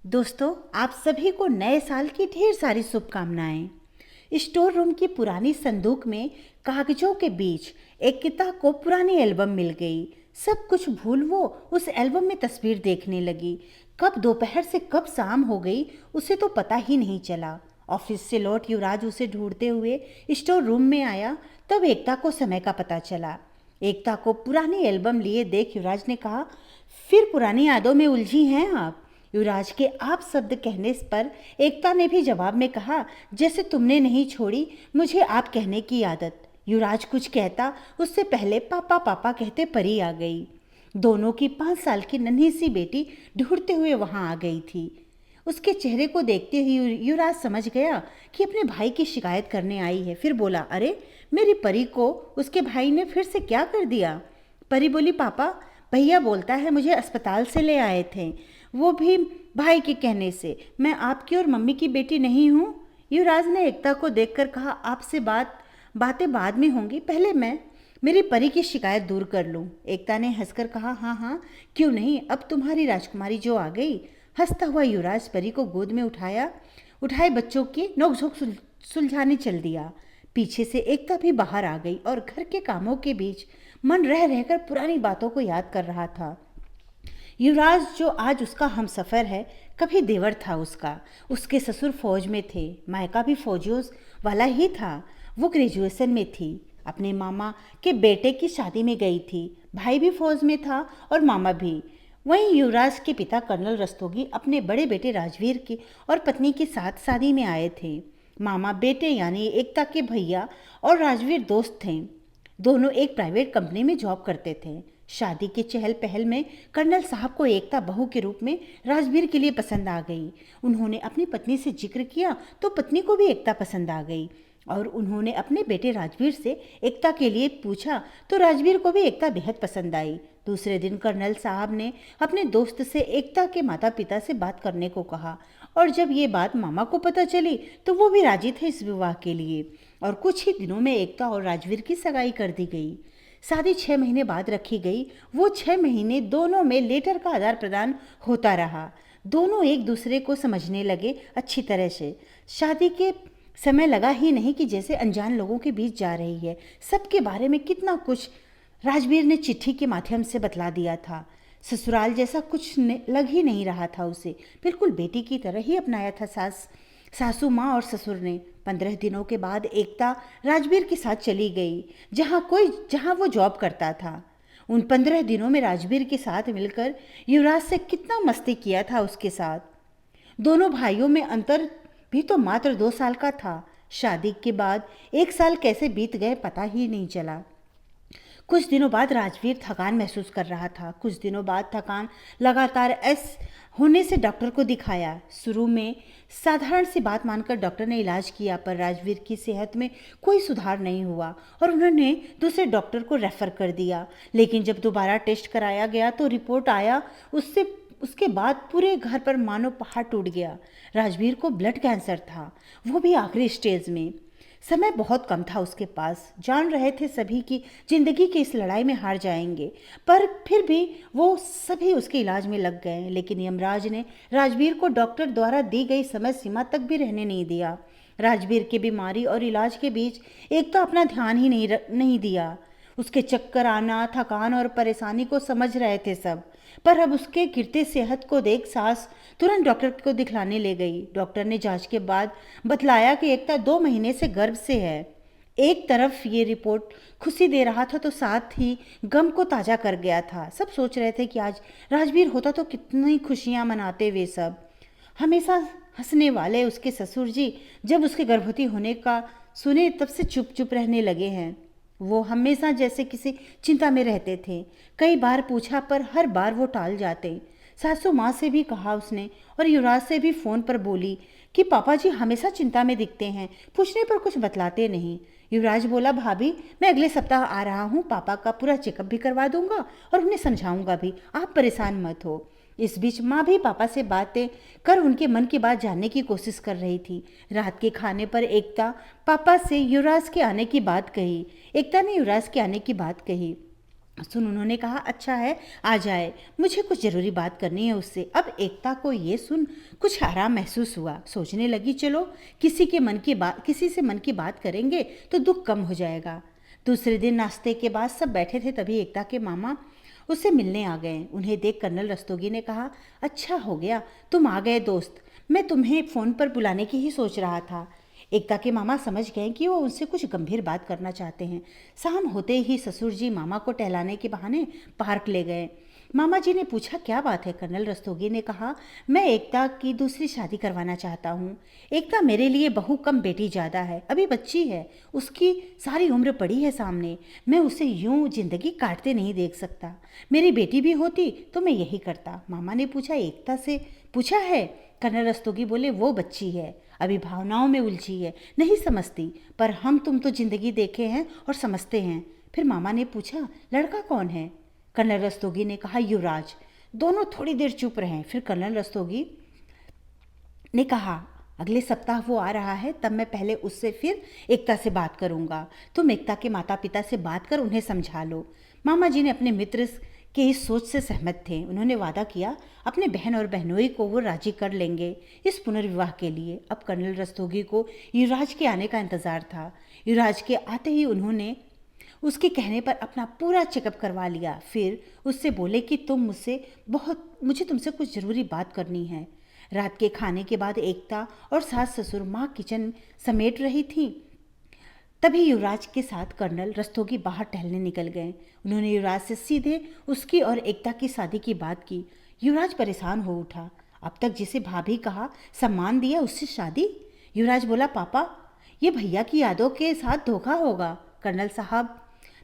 दोस्तों, आप सभी को नए साल की ढेर सारी शुभकामनाएं। स्टोर रूम की पुरानी संदूक में कागजों के बीच एक किताब को पुरानी एल्बम मिल गई। सब कुछ भूल वो उस एल्बम में तस्वीर देखने लगी। कब दोपहर से कब शाम हो गई उसे तो पता ही नहीं चला। ऑफिस से लौट युवराज उसे ढूंढते हुए स्टोर रूम में आया। तब एकता को समय का पता चला। एकता को पुरानी एल्बम लिए देख युवराज ने कहा, फिर पुरानी यादों में उलझी हैं आप। युवराज के आप शब्द कहने पर एकता ने भी जवाब में कहा, जैसे तुमने नहीं छोड़ी मुझे आप कहने की आदत। युवराज कुछ कहता उससे पहले पापा पापा कहते परी आ गई। दोनों की 5 साल की नन्ही सी बेटी ढूंढते हुए वहां आ गई थी। उसके चेहरे को देखते ही युवराज समझ गया कि अपने भाई की शिकायत करने आई है। फिर बोला, अरे मेरी परी को उसके भाई ने फिर से क्या कर दिया? परी बोली, पापा भैया बोलता है मुझे अस्पताल से ले आए थे, वो भी भाई के कहने से। मैं आपकी और मम्मी की बेटी नहीं हूँ। युवराज ने एकता को देखकर कहा, आपसे बातें बाद में होंगी, पहले मैं मेरी परी की शिकायत दूर कर लूँ। एकता ने हंसकर कहा, हाँ हाँ क्यों नहीं, अब तुम्हारी राजकुमारी जो आ गई। हंसता हुआ युवराज परी को गोद में उठाए बच्चों की नोकझोंक सुलझाने चल दिया। पीछे से एकता भी बाहर आ गई और घर के कामों के बीच मन रह रहकर पुरानी बातों को याद कर रहा था। युवराज जो आज उसका हमसफ़र है, कभी देवर था उसका। उसके ससुर फौज में थे, मायका भी फौजियों वाला ही था। वो ग्रेजुएशन में थी, अपने मामा के बेटे की शादी में गई थी। भाई भी फौज में था और मामा भी। वहीं युवराज के पिता कर्नल रस्तोगी अपने बड़े बेटे राजवीर की और पत्नी के साथ शादी में आए थे। मामा बेटे यानी एकता के भैया और राजवीर दोस्त थे। दोनों एक प्राइवेट कंपनी में जॉब करते थे। शादी के चहल पहल में कर्नल साहब को एकता बहू के रूप में राजवीर के लिए पसंद आ गई। उन्होंने अपनी पत्नी से जिक्र किया तो पत्नी को भी एकता पसंद आ गई और उन्होंने अपने बेटे राजवीर से एकता के लिए पूछा तो राजवीर को भी एकता बेहद पसंद आई। दूसरे दिन कर्नल साहब ने अपने दोस्त से एकता के माता पिता से बात करने को कहा और जब ये बात मामा को पता चली तो वो भी राजी थे इस विवाह के लिए और कुछ ही दिनों में एकता और राजवीर की सगाई कर दी गई। शादी 6 महीने बाद रखी गई। वो 6 महीने दोनों में लेटर का आदान प्रदान होता रहा। दोनों एक दूसरे को समझने लगे अच्छी तरह से। शादी के समय लगा ही नहीं कि जैसे अनजान लोगों के बीच जा रही है। सबके बारे में कितना कुछ राजवीर ने चिट्ठी के माध्यम से बतला दिया था। ससुराल जैसा कुछ लग ही नहीं रहा था उसे, बिल्कुल बेटी की तरह ही अपनाया था सासू माँ और ससुर ने। 15 दिनों के बाद एकता राजवीर के साथ चली गई जहाँ वो जॉब करता था। उन 15 दिनों में राजवीर के साथ मिलकर युवराज से कितना मस्ती किया था उसके साथ। दोनों भाइयों में अंतर भी तो मात्र 2 साल का था। शादी के बाद 1 साल कैसे बीत गए पता ही नहीं चला। कुछ दिनों बाद राजवीर थकान महसूस कर रहा था। कुछ दिनों बाद थकान लगातार होने से डॉक्टर को दिखाया। शुरू में साधारण सी बात मानकर डॉक्टर ने इलाज किया पर राजवीर की सेहत में कोई सुधार नहीं हुआ और उन्होंने दूसरे डॉक्टर को रेफर कर दिया। लेकिन जब दोबारा टेस्ट कराया गया तो रिपोर्ट आया, उसके बाद पूरे घर पर मानो पहाड़ टूट गया। राजवीर को ब्लड कैंसर था, वो भी आखिरी स्टेज में। समय बहुत कम था उसके पास। जान रहे थे सभी की जिंदगी की इस लड़ाई में हार जाएंगे, पर फिर भी वो सभी उसके इलाज में लग गए। लेकिन यमराज ने राजवीर को डॉक्टर द्वारा दी गई समय सीमा तक भी रहने नहीं दिया। राजवीर की बीमारी और इलाज के बीच एक तो अपना ध्यान ही नहीं दिया। उसके चक्कर आना, थकान और परेशानी को समझ रहे थे सब, पर अब उसके गिरते सेहत को देख सास तुरंत डॉक्टर को दिखलाने ले गई। डॉक्टर ने जांच के बाद बतलाया कि एकता 2 महीने से गर्भ से है। एक तरफ ये रिपोर्ट खुशी दे रहा था तो साथ ही गम को ताज़ा कर गया था। सब सोच रहे थे कि आज राजवीर होता तो कितनी खुशियां मनाते वे सब। हमेशा हंसने वाले उसके ससुर जी जब उसके गर्भवती होने का सुने तब से चुप चुप रहने लगे हैं। वो हमेशा जैसे किसी चिंता में रहते थे। कई बार पूछा पर हर बार वो टाल जाते। सासू माँ से भी कहा उसने और युवराज से भी फ़ोन पर बोली कि पापा जी हमेशा चिंता में दिखते हैं, पूछने पर कुछ बतलाते नहीं। युवराज बोला, भाभी मैं अगले सप्ताह आ रहा हूँ, पापा का पूरा चेकअप भी करवा दूंगा और उन्हें समझाऊंगा भी, आप परेशान मत हो। इस बीच माँ भी पापा से बातें कर उनके मन की बात जानने की कोशिश कर रही थी। रात के खाने पर एकता पापा से युवराज के आने की बात कही। एकता ने युवराज के आने की बात कही। सुन उन्होंने कहा, अच्छा है आ जाए, मुझे कुछ ज़रूरी बात करनी है उससे। अब एकता को ये सुन कुछ आराम महसूस हुआ। सोचने लगी, चलो किसी से मन की बात करेंगे तो दुख कम हो जाएगा। दूसरे दिन नाश्ते के बाद सब बैठे थे, तभी एकता के मामा उससे मिलने आ गए। उन्हें देख कर्नल रस्तोगी ने कहा, अच्छा हो गया तुम आ गए दोस्त, मैं तुम्हें फ़ोन पर बुलाने की ही सोच रहा था। एकता के मामा समझ गए कि वो उनसे कुछ गंभीर बात करना चाहते हैं। शाम होते ही ससुर जी मामा को टहलाने के बहाने पार्क ले गए। मामा जी ने पूछा, क्या बात है? कर्नल रस्तोगी ने कहा, मैं एकता की दूसरी शादी करवाना चाहता हूँ। एकता मेरे लिए बहू कम बेटी ज़्यादा है, अभी बच्ची है, उसकी सारी उम्र पड़ी है सामने। मैं उसे यूं जिंदगी काटते नहीं देख सकता। मेरी बेटी भी होती तो मैं यही करता। मामा ने पूछा, एकता से पूछा है? कर्नल रस्तोगी बोले, वो बच्ची है, अभी भावनाओं में उलझी है, नहीं समझती, पर हम तुम तो जिंदगी देखे हैं और समझते हैं। फिर मामा ने पूछा, लड़का कौन है? कर्नल रस्तोगी ने कहा, युवराज। दोनों थोड़ी देर चुप रहे। फिर कर्नल रस्तोगी ने कहा, अगले सप्ताह वो आ रहा है, तब मैं पहले उससे फिर एकता से बात करूंगा। तुम एकता के माता पिता से बात कर उन्हें समझा लो। मामा जी ने अपने मित्र के इस सोच से सहमत थे। उन्होंने वादा किया अपने बहन और बहनोई को वो राजी कर लेंगे इस पुनर्विवाह के लिए। अब कर्नल रस्तोगी को युवराज के आने का इंतजार था। युवराज के आते ही उन्होंने उसके कहने पर अपना पूरा चेकअप करवा लिया। फिर उससे बोले कि मुझे तुमसे कुछ ज़रूरी बात करनी है। रात के खाने के बाद एकता और सास ससुर माँ किचन समेट रही थी, तभी युवराज के साथ कर्नल रस्तोगी बाहर टहलने निकल गए। उन्होंने युवराज से सीधे उसकी और एकता की शादी की बात की। युवराज परेशान हो उठा। अब तक जिसे भाभी कहा, सम्मान दिया, उससे शादी? युवराज बोला, पापा ये भैया की यादों के साथ धोखा होगा। कर्नल साहब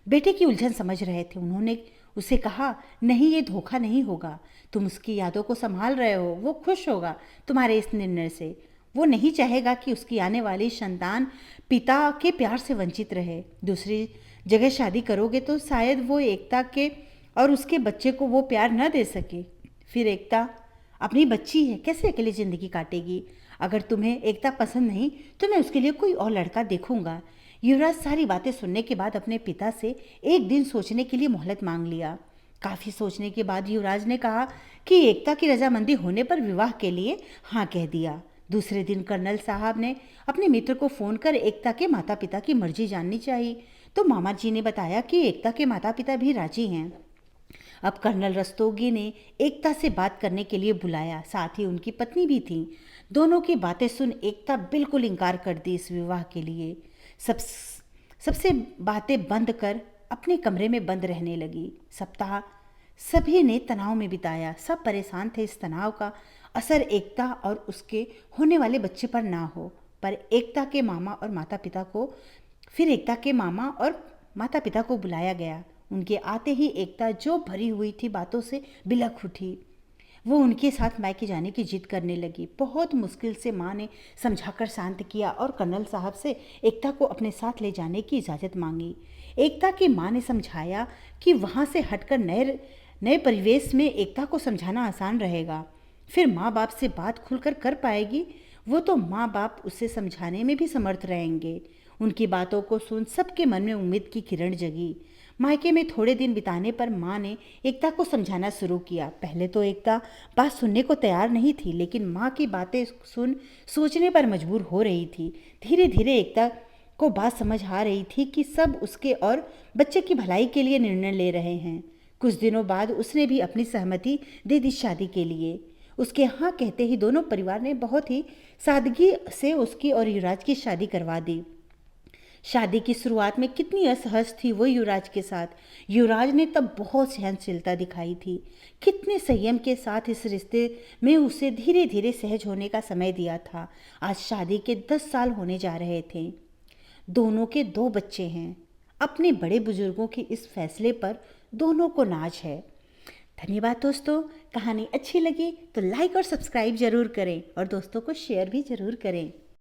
बेटे की उलझन समझ रहे थे। उन्होंने उसे कहा, नहीं ये धोखा नहीं होगा, तुम उसकी यादों को संभाल रहे हो, वो खुश होगा तुम्हारे इस निर्णय से। वो नहीं चाहेगा कि उसकी आने वाली संतान पिता के प्यार से वंचित रहे। दूसरी जगह शादी करोगे तो शायद वो एकता के और उसके बच्चे को वो प्यार न दे सके। फिर एकता अपनी बच्ची है, कैसे अकेली ज़िंदगी काटेगी? अगर तुम्हें एकता पसंद नहीं तो मैं उसके लिए कोई और लड़का देखूंगा। युवराज सारी बातें सुनने के बाद अपने पिता से एक दिन सोचने के लिए मोहलत मांग लिया। काफ़ी सोचने के बाद युवराज ने कहा कि एकता की रजामंदी होने पर विवाह के लिए हाँ कह दिया। दूसरे दिन कर्नल साहब ने अपने मित्र को फ़ोन कर एकता के माता पिता की मर्जी जाननी चाहिए, तो मामा जी ने बताया कि एकता के माता पिता भी राजी हैं। अब कर्नल रस्तोगी ने एकता से बात करने के लिए बुलाया, साथ ही उनकी पत्नी भी थी। दोनों की बातें सुन एकता बिल्कुल इनकार कर दी इस विवाह के लिए। सब सबसे बातें बंद कर अपने कमरे में बंद रहने लगी। सप्ताह सभी ने तनाव में बिताया। सब परेशान थे इस तनाव का असर एकता और उसके होने वाले बच्चे पर ना हो। पर एकता के मामा और माता पिता को फिर एकता के मामा और माता पिता को बुलाया गया। उनके आते ही एकता जो भरी हुई थी बातों से बिलख उठी। वो उनके साथ मायके जाने की जिद करने लगी। बहुत मुश्किल से माँ ने समझाकर शांत किया और कर्नल साहब से एकता को अपने साथ ले जाने की इजाज़त मांगी। एकता की माँ ने समझाया कि वहाँ से हटकर नए परिवेश में एकता को समझाना आसान रहेगा। फिर माँ बाप से बात खुलकर कर पाएगी। वो तो माँ बाप उसे समझाने में भी समर्थ रहेंगे। उनकी बातों को सुन सबके मन में उम्मीद की किरण जगी। मायके में थोड़े दिन बिताने पर माँ ने एकता को समझाना शुरू किया। पहले तो एकता बात सुनने को तैयार नहीं थी, लेकिन माँ की बातें सुन सोचने पर मजबूर हो रही थी। धीरे धीरे एकता को बात समझ आ रही थी कि सब उसके और बच्चे की भलाई के लिए निर्णय ले रहे हैं। कुछ दिनों बाद उसने भी अपनी सहमति दे दी शादी के लिए। उसके हाँ कहते ही दोनों परिवार ने बहुत ही सादगी से उसकी और युवराज की शादी करवा दी। शादी की शुरुआत में कितनी असहज थी वो युवराज के साथ। युवराज ने तब बहुत सहनशीलता दिखाई थी। कितने संयम के साथ इस रिश्ते में उसे धीरे धीरे सहज होने का समय दिया था। आज शादी के 10 साल होने जा रहे थे। दोनों के 2 बच्चे हैं। अपने बड़े बुजुर्गों के इस फैसले पर दोनों को नाज है। धन्यवाद दोस्तों। कहानी अच्छी लगी तो लाइक और सब्सक्राइब जरूर करें और दोस्तों को शेयर भी जरूर करें।